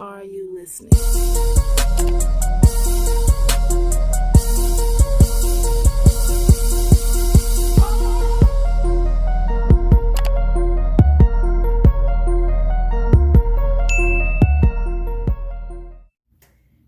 Are you listening?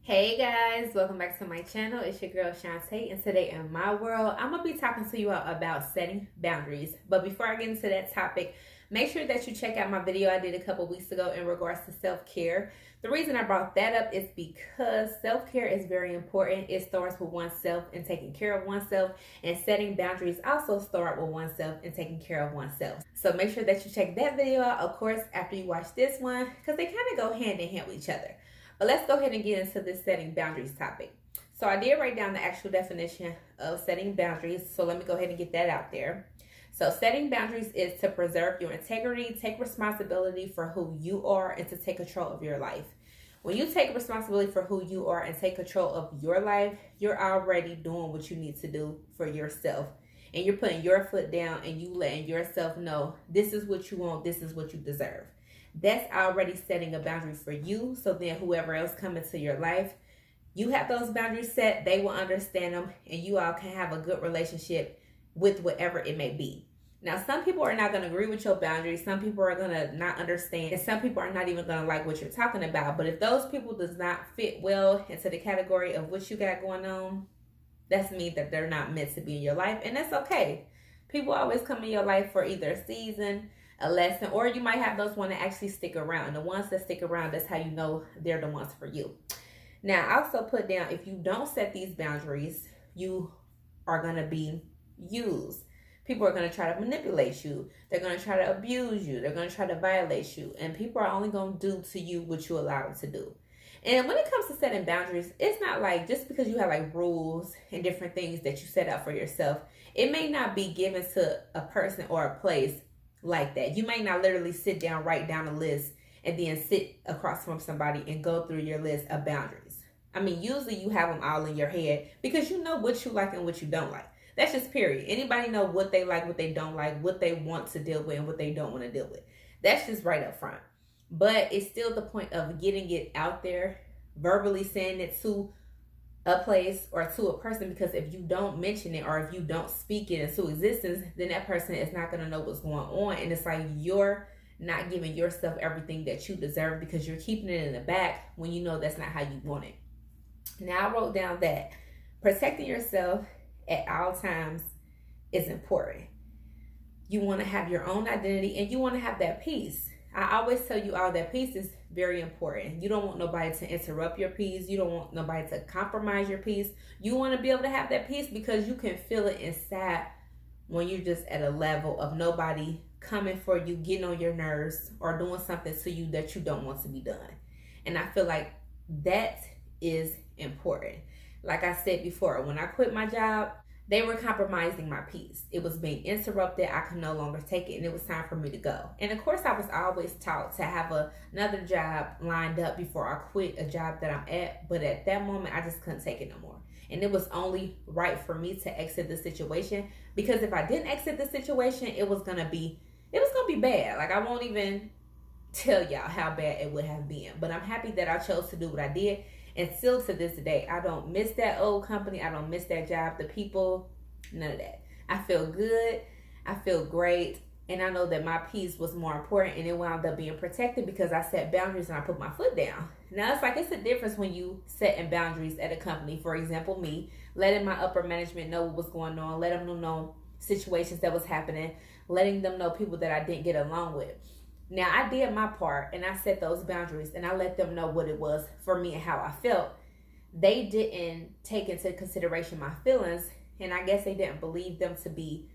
Hey guys, welcome back to my channel. It's your girl Shantae, and today in my world, I'm gonna be talking to you all about setting boundaries. But before I get into that topic, make sure that you check out my video I did a couple weeks ago in regards to self-care. The reason I brought that up is because self-care is very important. It starts with oneself and taking care of oneself, and setting boundaries also start with oneself and taking care of oneself. So make sure that you check that video out, of course, after you watch this one, because they kind of go hand in hand with each other. But let's go ahead and get into this setting boundaries topic. So I did write down the actual definition of setting boundaries. So let me go ahead and get that out there. So setting boundaries is to preserve your integrity, take responsibility for who you are, and to take control of your life. When you take responsibility for who you are and take control of your life, you're already doing what you need to do for yourself. And you're putting your foot down and you letting yourself know this is what you want, this is what you deserve. That's already setting a boundary for you. So then whoever else come into your life, you have those boundaries set, they will understand them, and you all can have a good relationship with whatever it may be. Now, some people are not going to agree with your boundaries. Some people are going to not understand, and some people are not even going to like what you're talking about. But if those people does not fit well into the category of what you got going on, that's mean that they're not meant to be in your life, and that's okay. People always come in your life for either a season, a lesson, or you might have those ones that actually stick around. And the ones that stick around, that's how you know they're the ones for you. Now, I also put down, if you don't set these boundaries, you are going to be used. People are going to try to manipulate you. They're going to try to abuse you. They're going to try to violate you. And people are only going to do to you what you allow them to do. And when it comes to setting boundaries, it's not like just because you have like rules and different things that you set out for yourself, it may not be given to a person or a place like that. You may not literally sit down, write down a list, and then sit across from somebody and go through your list of boundaries. I mean, usually you have them all in your head because you know what you like and what you don't like. That's just period. Anybody know what they like, what they don't like, what they want to deal with, and what they don't want to deal with. That's just right up front. But it's still the point of getting it out there, verbally saying it to a place or to a person, because if you don't mention it or if you don't speak it into existence, then that person is not going to know what's going on. And it's like you're not giving yourself everything that you deserve because you're keeping it in the back when you know that's not how you want it. Now, I wrote down that protecting yourself at all times is important. You want to have your own identity and you want to have that peace. I always tell you all that peace is very important. You don't want nobody to interrupt your peace. You don't want nobody to compromise your peace. You want to be able to have that peace because you can feel it inside when you're just at a level of nobody coming for you, getting on your nerves, or doing something to you that you don't want to be done. And I feel like that is important. Like I said before, when I quit my job, they were compromising my peace. It was being interrupted. I could no longer take it, and it was time for me to go. And of course, I was always taught to have another job lined up before I quit a job that I'm at. But at that moment, I just couldn't take it no more. And it was only right for me to exit the situation, because if I didn't exit the situation, it was gonna be bad. Like, I won't even tell y'all how bad it would have been. But I'm happy that I chose to do what I did. And still to this day, I don't miss that old company. I don't miss that job, the people, none of that. I feel good. I feel great. And I know that my peace was more important, and it wound up being protected because I set boundaries and I put my foot down. Now, it's a difference when you setting boundaries at a company. For example, me, letting my upper management know what was going on, letting them know situations that was happening, letting them know people that I didn't get along with. Now, I did my part and I set those boundaries and I let them know what it was for me and how I felt. They didn't take into consideration my feelings, and I guess they didn't believe them to be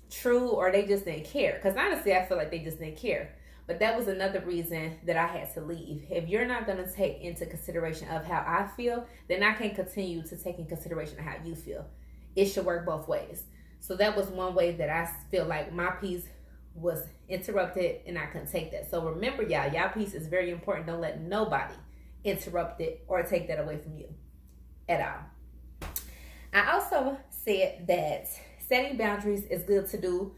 true, or they just didn't care. Because honestly, I feel like they just didn't care. But that was another reason that I had to leave. If you're not going to take into consideration of how I feel, then I can't continue to take in consideration of how you feel. It should work both ways. So that was one way that I feel like my peace was interrupted and I couldn't take that. So remember, y'all peace is very important. Don't let nobody interrupt it or take that away from you at all. I also said that setting boundaries is good to do,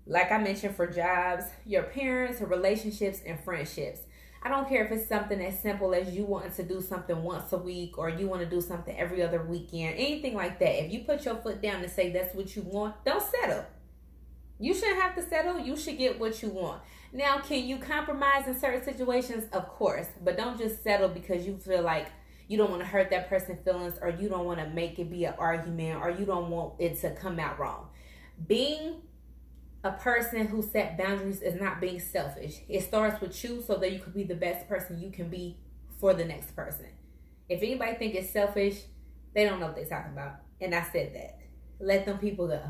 like I mentioned, for jobs, your parents, relationships, and friendships. I don't care if it's something as simple as you wanting to do something once a week or you want to do something every other weekend, anything like that. If you put your foot down and say that's what you want, don't settle. You shouldn't have to settle. You should get what you want. Now, can you compromise in certain situations? Of course, but don't just settle because you feel like you don't want to hurt that person's feelings, or you don't want to make it be an argument, or you don't want it to come out wrong. Being a person who set boundaries is not being selfish. It starts with you so that you can be the best person you can be for the next person. If anybody think it's selfish, they don't know what they're talking about. And I said that. Let them people go.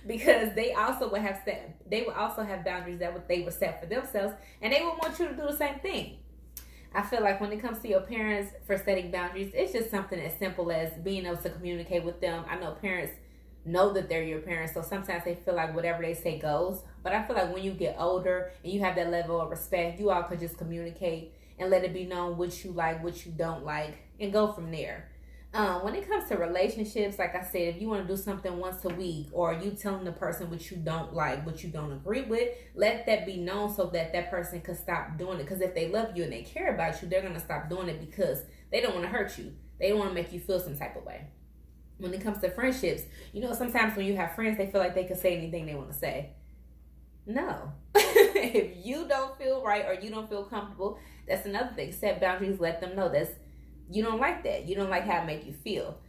Because they also would have boundaries that they would set for themselves, and they would want you to do the same thing. I feel like when it comes to your parents for setting boundaries, it's just something as simple as being able to communicate with them. I know parents know that they're your parents, so sometimes they feel like whatever they say goes. But I feel like when you get older and you have that level of respect, you all could just communicate and let it be known what you like, what you don't like, and go from there. When it comes to relationships, like I said, if you want to do something once a week, or you telling the person what you don't like, what you don't agree with, let that be known so that that person can stop doing it. Because if they love you and they care about you, they're going to stop doing it because they don't want to hurt you. They don't want to make you feel some type of way. When it comes to friendships, sometimes when you have friends, they feel like they can say anything they want to say. No. If you don't feel right or you don't feel comfortable, that's another thing. Set boundaries, let them know you don't like that. You don't like how it make you feel.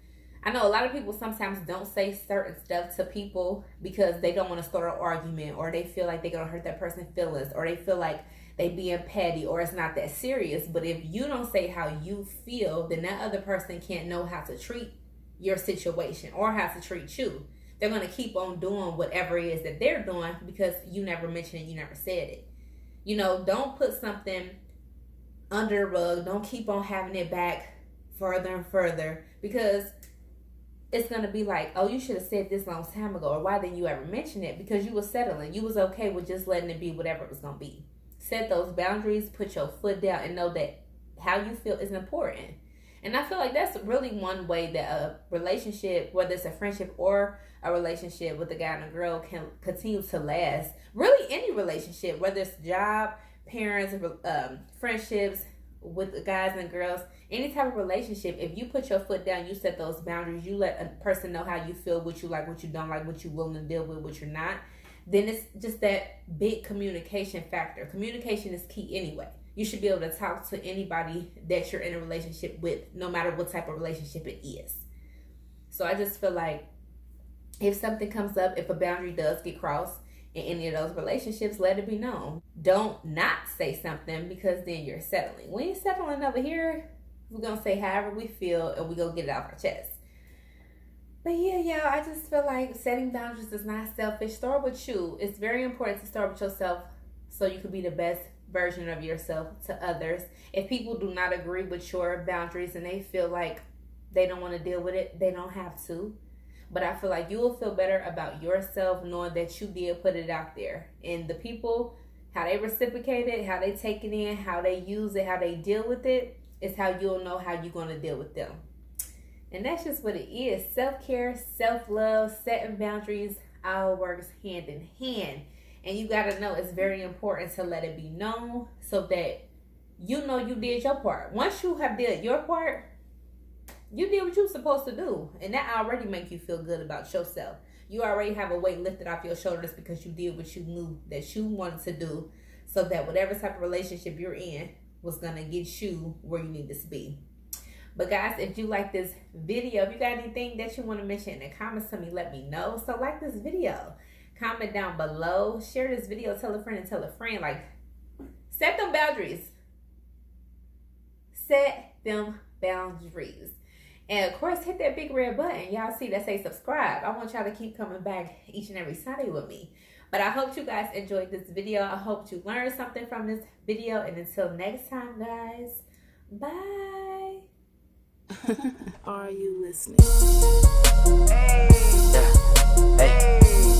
I know a lot of people sometimes don't say certain stuff to people because they don't want to start an argument, or they feel like they're going to hurt that person's feelings, or they feel like they being petty, or it's not that serious. But if you don't say how you feel, then that other person can't know how to treat your situation or how to treat you. They're going to keep on doing whatever it is that they're doing because you never mentioned it, you never said it. Don't put something under the rug. Don't keep on having it back further and further, because it's going to be like, oh, you should have said this long time ago, or why didn't you ever mention it? Because you were settling. You was okay with just letting it be whatever it was going to be. Set those boundaries, put your foot down, and know that how you feel is important. And I feel like that's really one way that a relationship, whether it's a friendship or a relationship with a guy and a girl, can continue to last. Really, any relationship, whether it's job, parents, friendships with the guys and girls, any type of relationship, if you put your foot down, you set those boundaries, you let a person know how you feel, what you like, what you don't like, what you're willing to deal with, what you're not, then it's just that big communication factor. Communication is key anyway. You should be able to talk to anybody that you're in a relationship with, no matter what type of relationship it is. So I just feel like if something comes up, if a boundary does get crossed in any of those relationships, let it be known. Don't not say something, because then you're settling. We ain't settling over here. We're going to say however we feel, and we're going to get it off our chest. But yeah, y'all, I just feel like setting boundaries is not selfish. Start with you. It's very important to start with yourself so you can be the best version of yourself to others. If people do not agree with your boundaries and they feel like they don't want to deal with it, they don't have to. But I feel like you will feel better about yourself knowing that you did put it out there. And the people, how they reciprocate it, how they take it in, how they use it, how they deal with it, is how you'll know how you're going to deal with them. And that's just what it is. Self-care, self-love, setting boundaries, all works hand in hand. And you got to know it's very important to let it be known so that you know you did your part. Once you have did your part, you did what you were supposed to do. And that already makes you feel good about yourself. You already have a weight lifted off your shoulders because you did what you knew that you wanted to do, so that whatever type of relationship you're in was going to get you where you need to be. But guys, if you like this video, if you got anything that you want to mention in the comments to me, let me know. So like this video. Comment down below. Share this video. Tell a friend and tell a friend. Like, set them boundaries. Set them boundaries. And of course, hit that big red button. Y'all see that say subscribe. I want y'all to keep coming back each and every Sunday with me. But I hope you guys enjoyed this video. I hope you learned something from this video. And until next time, guys, bye. Are you listening? Hey, hey,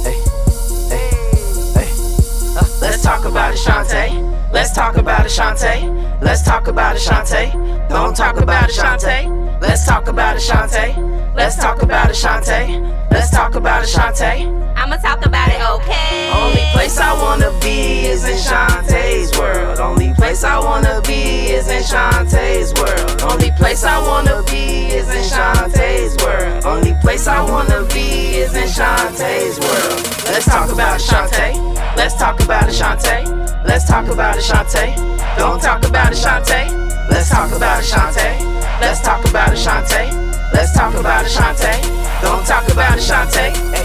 hey, hey, hey. Let's talk about it, Shantae. Let's talk about it, Shantae. Let's talk about it, Shantae. Don't talk about it, Shantae. Let's talk about it, Shantae. Let's talk about it, Shantae. Let's talk about it, Shantae. I'ma talk about it, okay? Only place I wanna be is in Shantae's world. Only place I wanna be is in Shantae's world. Only place I wanna be is in Shantae's world. Only place I wanna be is in Shantae's world. Let's talk about it, Shantae. Let's talk about it, Shantae. Let's talk about it, Shantae. Don't talk about it, Shantae. Let's talk about it, Shantae. Let's talk about it, Shantae. Let's talk about it, Shantae. Don't talk about it, Shantae.